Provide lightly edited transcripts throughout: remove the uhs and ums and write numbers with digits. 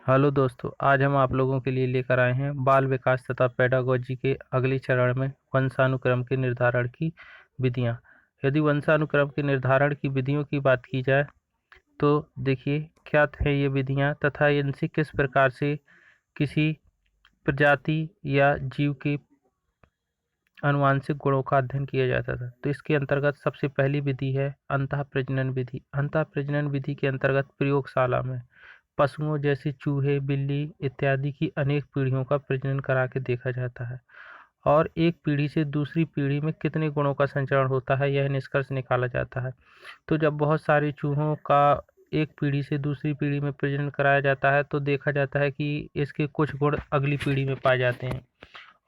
Hello दोस्तों, आज हम आप लोगों के लिए लेकर आए हैं बाल विकास तथा पेडागोजी के अगले चरण में वंशानुक्रम के निर्धारण की विधियां। यदि वंशानुक्रम के निर्धारण की विधियों की बात की जाए तो देखिए क्या है ये विधियां तथा इनसे किस प्रकार से किसी प्रजाति या जीव के आनुवांशिक गुणों का अध्ययन किया जाता था। तो इसके अंतर्गत सबसे पहली विधि है अंतः प्रजनन विधि। अंतः प्रजनन विधि के अंतर्गत प्रयोगशाला में पशुओं जैसे चूहे, बिल्ली इत्यादि की अनेक पीढ़ियों का प्रजनन करा के देखा जाता है और एक पीढ़ी से दूसरी पीढ़ी में कितने गुणों का संचरण होता है यह निष्कर्ष निकाला जाता है। तो जब बहुत सारे चूहों का एक पीढ़ी से दूसरी पीढ़ी में प्रजनन कराया जाता है तो देखा जाता है कि इसके कुछ गुण अगली पीढ़ी में पाए जाते हैं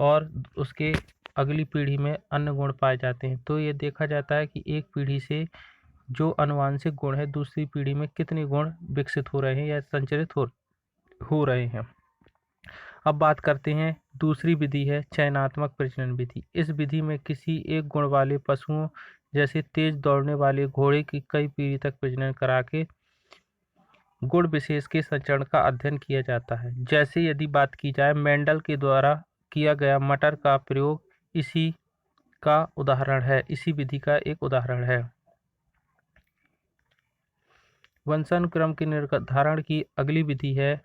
और उसके अगली पीढ़ी में अन्य गुण पाए जाते हैं। तो ये देखा जाता है कि एक पीढ़ी से जो आनुवांशिक गुण है दूसरी पीढ़ी में कितने गुण विकसित हो रहे हैं या संचरित हो रहे हैं। अब बात करते हैं दूसरी विधि है चयनात्मक प्रजनन विधि। इस विधि में किसी एक गुण वाले पशुओं जैसे तेज दौड़ने वाले घोड़े की कई पीढ़ी तक प्रजनन करा के गुण विशेष के संचरण का अध्ययन किया जाता है। जैसे यदि बात की जाए मेंडल के द्वारा किया गया मटर का प्रयोग इसी विधि का एक उदाहरण है। वंशानुक्रम के निर्धारण की अगली विधि है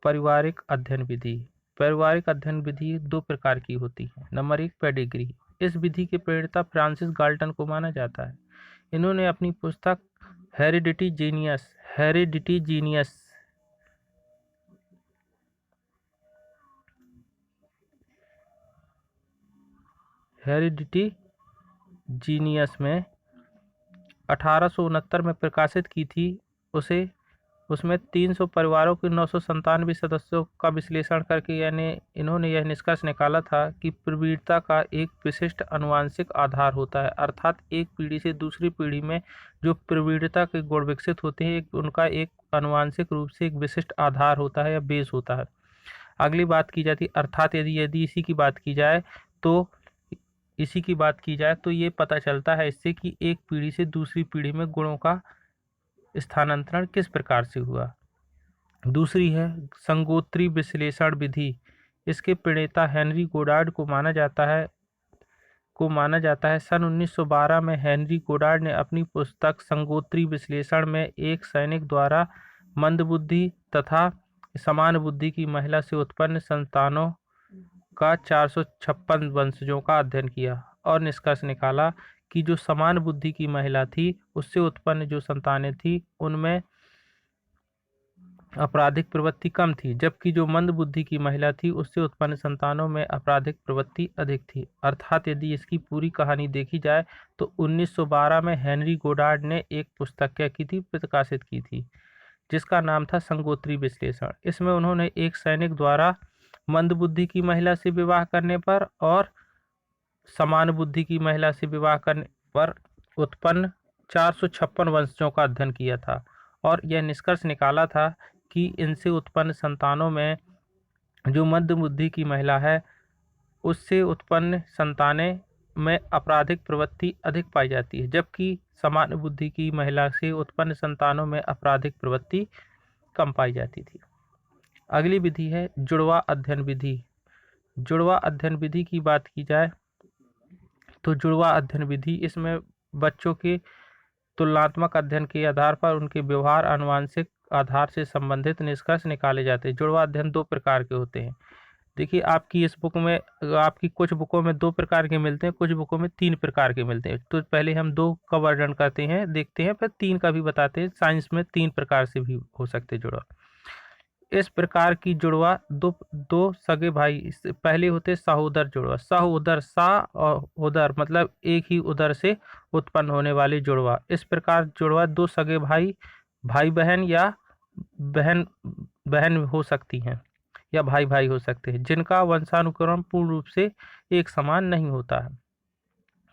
पारिवारिक अध्ययन विधि। पारिवारिक अध्ययन विधि दो प्रकार की होती है। Number 1 pedigree. इस विधि के प्रणेता फ्रांसिस गाल्टन को माना जाता है। इन्होंने अपनी पुस्तक हेरिडिटी जीनियस में 1869 में प्रकाशित की थी। उसमें 300 परिवारों के 997 सदस्यों का विश्लेषण करके इन्होंने यह निष्कर्ष निकाला था कि प्रवृत्ति का एक विशिष्ट आनुवंशिक आधार होता है, अर्थात एक पीढ़ी से दूसरी पीढ़ी में जो प्रवृत्ति के गुण विकसित होते हैं उनका एक आनुवंशिक रूप से एक विशिष्ट आधार होता है या बेस होता है। अगली बात की जाती है अर्थात यदि यदि इसी की बात की जाए तो ये पता चलता है इससे कि एक पीढ़ी से दूसरी पीढ़ी में गुणों का स्थानांतरण किस प्रकार से हुआ। दूसरी है संगोत्री विश्लेषण विधि। इसके प्रणेता हेनरी गोडार्ड को माना जाता है। सन 1912 में हेनरी गोडार्ड ने अपनी पुस्तक संगोत्री विश्लेषण में एक सैनिक द्वारा मंदबुद्धि तथा समान बुद्धि की महिला से उत्पन्न संतानों का 456 वंशजों का अध्ययन किया और निष्कर्ष निकाला कि जो समान बुद्धि की महिला थी उससे उत्पन्न जो संतानें थी उनमें आपराधिक प्रवृत्ति कम थी, जबकि जो मंद बुद्धि की महिला थी उससे उत्पन्न संतानों में आपराधिक प्रवृत्ति अधिक थी। अर्थात यदि इसकी पूरी कहानी देखी जाए तो 1912 में हेनरी गोडार्ड ने एक पुस्तक क्या की थी, प्रकाशित की थी, जिसका नाम था संगोत्री विश्लेषण। इसमें उन्होंने एक सैनिक द्वारा मंद बुद्धि की महिला से विवाह करने पर और समान बुद्धि की महिला से विवाह करने पर उत्पन्न 456 वंशजों का अध्ययन किया था और यह निष्कर्ष निकाला था कि इनसे उत्पन्न संतानों में जो मध्य बुद्धि की महिला है उससे उत्पन्न संतानें में आपराधिक प्रवृत्ति अधिक पाई जाती है, जबकि समान बुद्धि की महिला से उत्पन्न संतानों में आपराधिक प्रवृत्ति कम पाई जाती थी। अगली विधि है जुड़वा अध्ययन विधि। जुड़वा अध्ययन विधि की बात की जाए तो जुड़वा अध्ययन विधि इसमें बच्चों के तुलनात्मक अध्ययन के आधार पर उनके व्यवहार आनुवंशिक आधार से संबंधित निष्कर्ष निकाले जाते हैं। जुड़वा अध्ययन दो प्रकार के होते हैं। देखिए आपकी कुछ बुकों में दो प्रकार के मिलते हैं, कुछ बुकों में तीन प्रकार के मिलते हैं। तो पहले हम दो का वर्णन करते हैं, देखते हैं, फिर तीन का भी बताते हैं। साइंस में तीन प्रकार से भी हो सकते हैं जुड़वा। इस प्रकार की जुड़वा दो दो सगे भाई पहले होते सहोदर जुड़वा। सहोदर सा और उदर मतलब एक ही उदर से उत्पन्न होने वाली जुड़वा। इस प्रकार जुड़वा दो सगे भाई बहन या बहन बहन हो सकती हैं या भाई भाई हो सकते हैं जिनका वंशानुक्रम पूर्ण रूप से एक समान नहीं होता है।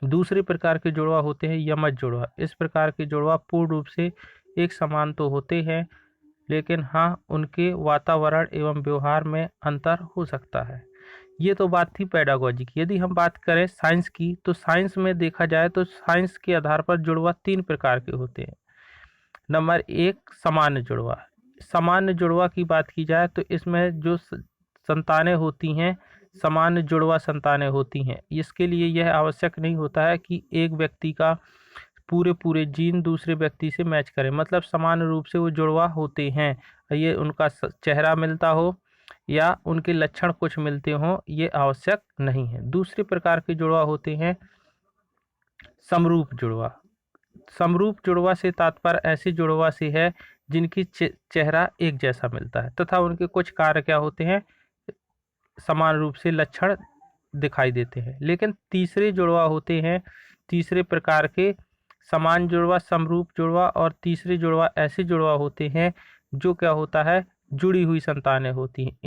दूसरे प्रकार के जुड़वा होते हैं यमज जुड़वा। इस प्रकार के जुड़वा पूर्ण रूप से एक समान तो होते हैं लेकिन हाँ उनके वातावरण एवं व्यवहार में अंतर हो सकता है। ये तो बात थी पेडागोजी की। यदि हम बात करें साइंस की तो साइंस में देखा जाए तो साइंस के आधार पर जुड़वा तीन प्रकार के होते हैं। नंबर 1 सामान्य जुड़वा। सामान्य जुड़वा की बात की जाए तो इसमें जो संतानें होती हैं, सामान्य जुड़वा संतानें होती हैं। इसके लिए यह आवश्यक नहीं होता है कि एक व्यक्ति का पूरे जीन दूसरे व्यक्ति से मैच करें, मतलब समान रूप से वो जुड़वा होते हैं। ये उनका चेहरा मिलता हो या उनके लक्षण कुछ मिलते हों, ये आवश्यक नहीं है। दूसरे प्रकार के जुड़वा होते हैं समरूप जुड़वा। समरूप जुड़वा से तात्पर्य ऐसे जुड़वा से है जिनकी चेहरा एक जैसा मिलता है तथा उनके कुछ कार्य क्या होते हैं, समान रूप से लक्षण दिखाई देते हैं। लेकिन तीसरे जुड़वा होते हैं, तीसरे प्रकार के समान जुड़वा, समरूप जुड़वा और तीसरे जुड़वा ऐसे जुड़वा होते हैं जो क्या होता है, जुड़ी हुई संतानें होती हैं।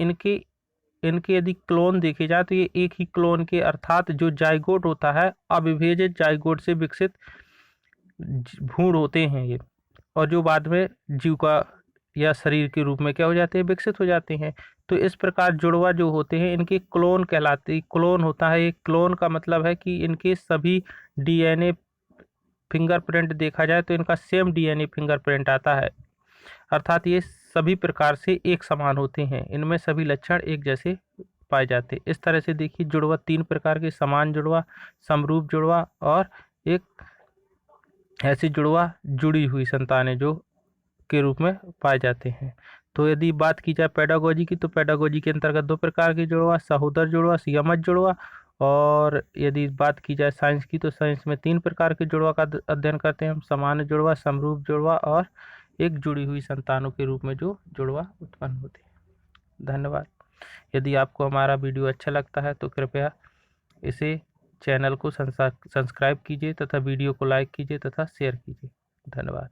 इनके यदि क्लोन देखे जाए तो ये एक ही क्लोन के अर्थात जो जाइगोट होता है, अविभेजित जाइगोट से विकसित भ्रूण होते हैं ये, और जो बाद में जीव का या शरीर के रूप में क्या हो जाते हैं, विकसित हो जाते हैं। तो इस प्रकार जुड़वा जो होते हैं इनके क्लोन कहलाते, क्लोन होता है। एक क्लोन का मतलब है कि इनके सभी डीएनए फिंगरप्रिंट देखा जाए तो इनका सेम डीएनए फिंगरप्रिंट आता है, अर्थात ये सभी प्रकार से एक समान होते हैं, इनमें सभी लक्षण एक जैसे पाए जाते हैं। इस तरह से देखिए जुड़वा 3 प्रकार के, समान जुड़वा, समरूप जुड़वा और एक ऐसी जुड़वा जुड़ी हुई संतानें जो के रूप में पाए जाते हैं। तो यदि बात की जाए पेडागोजी की, तो पेडागोजी के अंतर्गत 2 प्रकार के जुड़वा, सहोदर जुड़वा, संयमज जुड़वा। और यदि बात की जाए साइंस की, तो साइंस में 3 प्रकार के जुड़वा का अध्ययन करते हैं हम, सामान्य जुड़वा, समरूप जुड़वा और एक जुड़ी हुई संतानों के रूप में जो जुड़वा उत्पन्न होते हैं। धन्यवाद। यदि आपको हमारा वीडियो अच्छा लगता है तो कृपया इसे चैनल को सब्सक्राइब कीजिए तथा वीडियो को लाइक कीजिए तथा शेयर कीजिए। धन्यवाद।